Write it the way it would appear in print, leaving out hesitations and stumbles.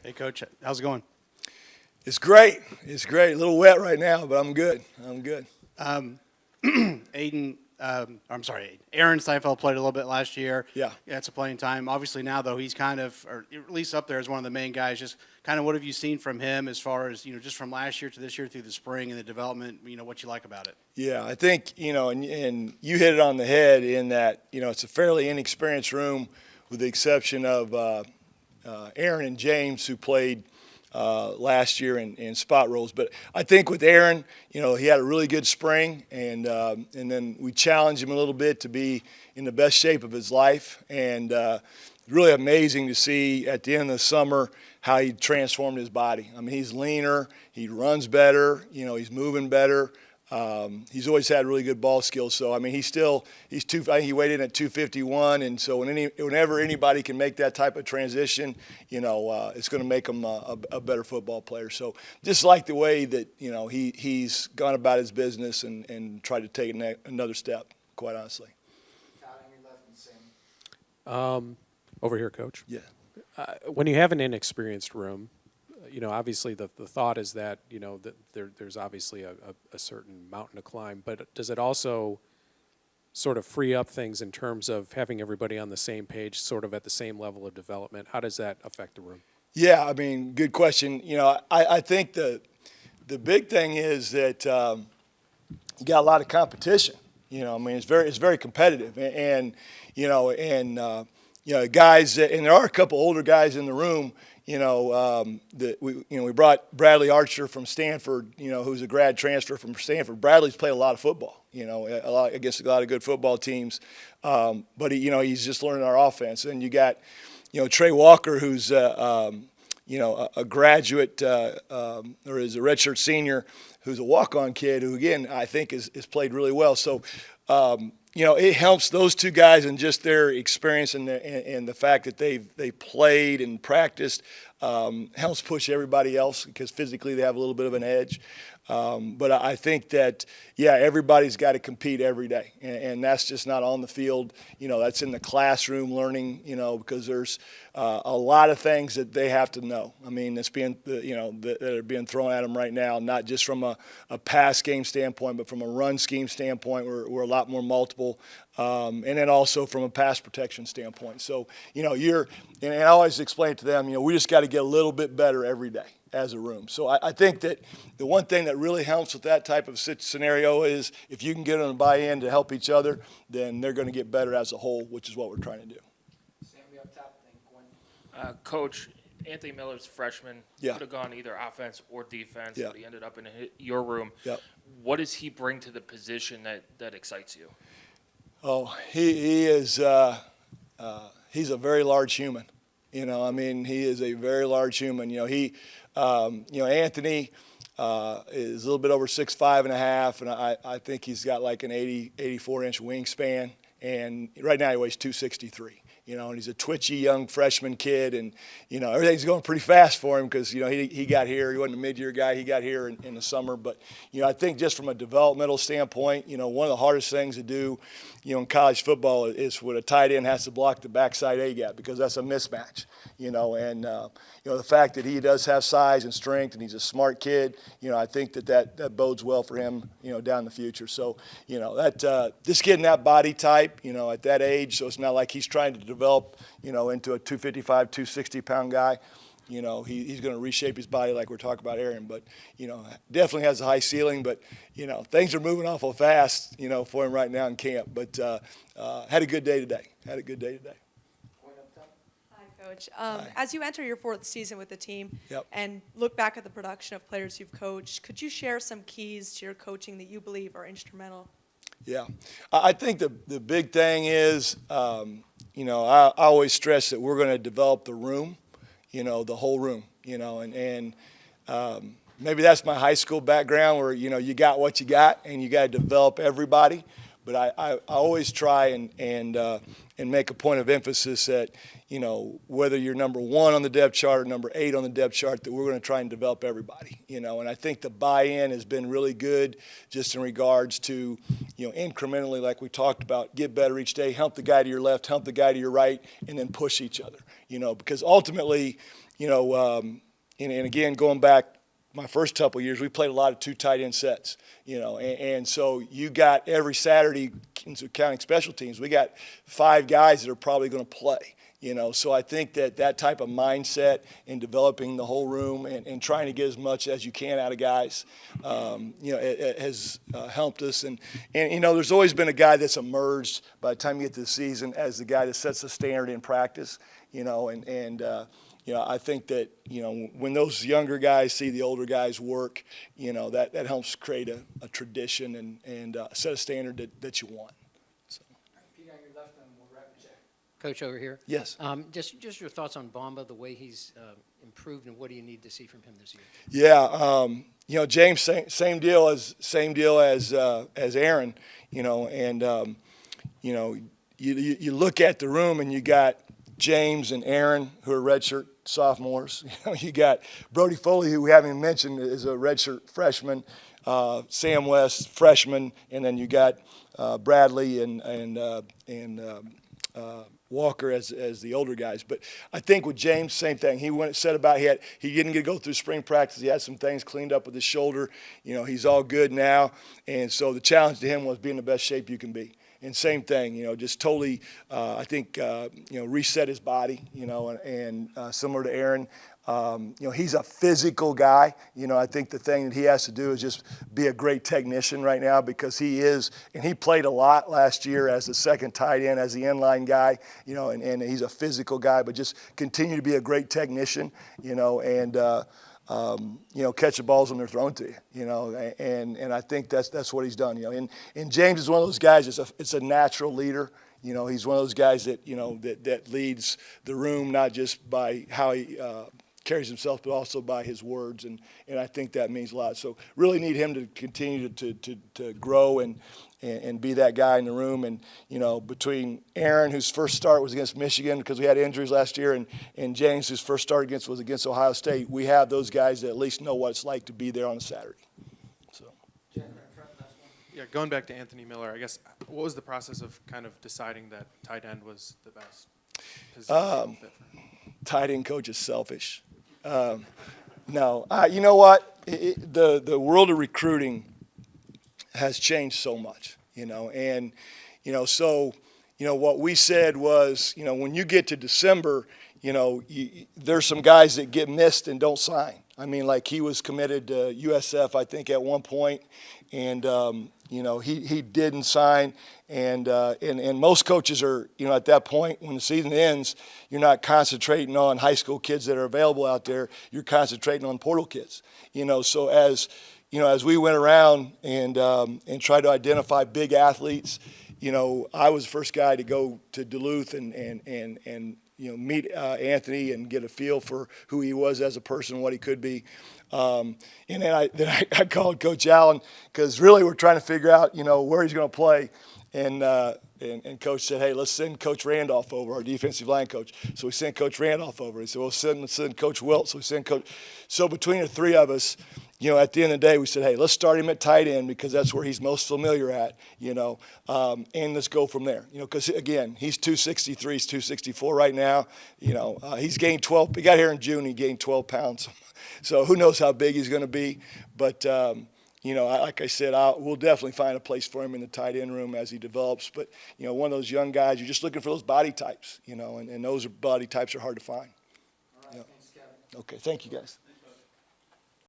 Hey, Coach, how's it going? It's great. It's great. A little wet right now, but I'm good. I'm good. Aiden, I'm sorry, Aiden. Aaron Steinfeld played a little bit last year. Yeah. Got some playing time. Obviously now, though, he's kind of, or at least up there as one of the main guys. Just kind of what have you seen from him as far as, just from last year to this year through the spring and the development, what you like about it? Yeah, I think, and you hit it on the head in that, it's a fairly inexperienced room with the exception of Aaron and James, who played last year in spot roles. But I think with Aaron, he had a really good spring, and then we challenged him a little bit to be in the best shape of his life. And really amazing to see at the end of the summer how he transformed his body. I mean, he's leaner, he runs better, he's moving better. He's always had really good ball skills. So I mean, I think he weighed in at 251, and so whenever anybody can make that type of transition, it's going to make him a better football player. So just like the way that he's gone about his business and tried to take another step. Quite honestly. Over here, Coach. Yeah. When you have an inexperienced room, obviously the thought is that, that there's obviously a certain mountain to climb, but does it also sort of free up things in terms of having everybody on the same page, sort of at the same level of development? How does that affect the room? Yeah, I mean, good question. I think the big thing is that you got a lot of competition. I mean, it's very competitive, and guys, and there are a couple older guys in the room. That we brought Bradley Archer from Stanford, who's a grad transfer from Stanford. Bradley's played a lot of football, against a lot of good football teams, but he's just learning our offense. And you got, Trey Walker, who's a graduate or is a redshirt senior, who's a walk-on kid who, again, I think is played really well. So, it helps those two guys and just their experience and the fact that they played and practiced helps push everybody else because physically they have a little bit of an edge. But I think that, everybody's got to compete every day, and that's just not on the field. That's in the classroom learning, because there's a lot of things that they have to know. I mean, that's that are being thrown at them right now, not just from a pass game standpoint, but from a run scheme standpoint. We're a lot more multiple, and then also from a pass protection standpoint. So, and I always explain it to them, we just got to get a little bit better every day as a room. So I think that the one thing that really helps with that type of scenario is if you can get them to buy in to help each other, then they're going to get better as a whole, which is what we're trying to do. Sammy up top, then Quinn. Coach, Anthony Miller's freshman. Yeah. Could have gone either offense or defense, Yeah. but he ended up in your room. Yep. What does he bring to the position that excites you? Oh, he is he's a very large human. He is a very large human. Anthony is a little bit over 6'5.5", and I think he's got like an 84-inch wingspan. And right now he weighs 263. And he's a twitchy young freshman kid, and everything's going pretty fast for him because he got here. He wasn't a mid-year guy. He got here in the summer. But I think just from a developmental standpoint, one of the hardest things to do, in college football is when a tight end has to block the backside A gap because that's a mismatch. And the fact that he does have size and strength, and he's a smart kid, I think that bodes well for him, down the future. So, that just getting that body type, at that age, so it's not like he's trying to develop, into a 255, 260-pound guy. He's going to reshape his body like we're talking about Aaron. But, definitely has a high ceiling. But, things are moving awful fast, for him right now in camp. But had a good day today. Hi, Coach. As you enter your fourth season with the team Yep. and look back at the production of players you've coached, could you share some keys to your coaching that you believe are instrumental? Yeah. I think the big thing is, I always stress that we're going to develop the room, the whole room, and maybe that's my high school background where, you got what you got and you got to develop everybody. But I always try and make a point of emphasis that, whether you're number 1 on the depth chart or number 8 on the depth chart, that we're going to try and develop everybody, and I think the buy-in has been really good just in regards to, incrementally, like we talked about, get better each day, help the guy to your left, help the guy to your right, and then push each other, because ultimately, and again, going back my first couple of years, we played a lot of 2 tight end sets, and so you got every Saturday, counting special teams, we got 5 guys that are probably going to play. So I think that type of mindset in developing the whole room and trying to get as much as you can out of guys, it has helped us. And there's always been a guy that's emerged by the time you get to the season as the guy that sets the standard in practice, I think that, when those younger guys see the older guys work, that helps create a tradition and set a standard that you want. Pete, on your left, and we'll wrap it. Coach over here. Yes. Just your thoughts on Bamba, the way he's improved, and what do you need to see from him this year? Yeah, James, same deal as Aaron, and you look at the room and you got James and Aaron, who are redshirt sophomores. You got Brody Foley, who we haven't even mentioned, is a redshirt freshman. Sam West, freshman, and then you got Bradley and Walker as the older guys. But I think with James, same thing. He said about he didn't get to go through spring practice. He had some things cleaned up with his shoulder. He's all good now, and so the challenge to him was be in the best shape you can be. And same thing, just totally, I think, reset his body, and similar to Aaron, he's a physical guy. I think the thing that he has to do is just be a great technician right now, because he is, and he played a lot last year as the second tight end, as the inline guy, and he's a physical guy, but just continue to be a great technician, and catch the balls when they're thrown to you, and I think that's what he's done, And James is one of those guys. It's a natural leader. He's one of those guys that that leads the room, not just by how he carries himself, but also by his words, and I think that means a lot. So really need him to continue to grow and be that guy in the room. And between Aaron, whose first start was against Michigan because we had injuries last year, and James, whose first start was against Ohio State, we have those guys that at least know what it's like to be there on a Saturday. So. Yeah, going back to Anthony Miller, I guess, what was the process of kind of deciding that tight end was the best position fit for him? Tight end coach is selfish. No, you know what? The world of recruiting has changed so much, and so what we said was, when you get to December, there's some guys that get missed and don't sign. I mean, like he was committed to USF, I think, at one point, and he didn't sign, and most coaches are, at that point when the season ends, you're not concentrating on high school kids that are available out there. You're concentrating on portal kids. So as we went around and tried to identify big athletes, I was the first guy to go to Duluth and meet Anthony and get a feel for who he was as a person, what he could be. And then I called Coach Allen, because really we're trying to figure out, where he's going to play. And Coach said, hey, let's send Coach Randolph over, our defensive line coach. So we sent Coach Randolph over. He said, well, send Coach Wilt. So we sent Coach. So between the three of us, at the end of the day, we said, hey, let's start him at tight end because that's where he's most familiar at, and let's go from there. Because, again, he's 263, he's 264 right now. He's gained 12. He got here in June, he gained 12 pounds. So who knows how big he's going to be. But, like I said, we'll definitely find a place for him in the tight end room as he develops. But, one of those young guys, you're just looking for those body types, and those body types are hard to find. All right, thanks, Kevin. Okay, thank you, guys.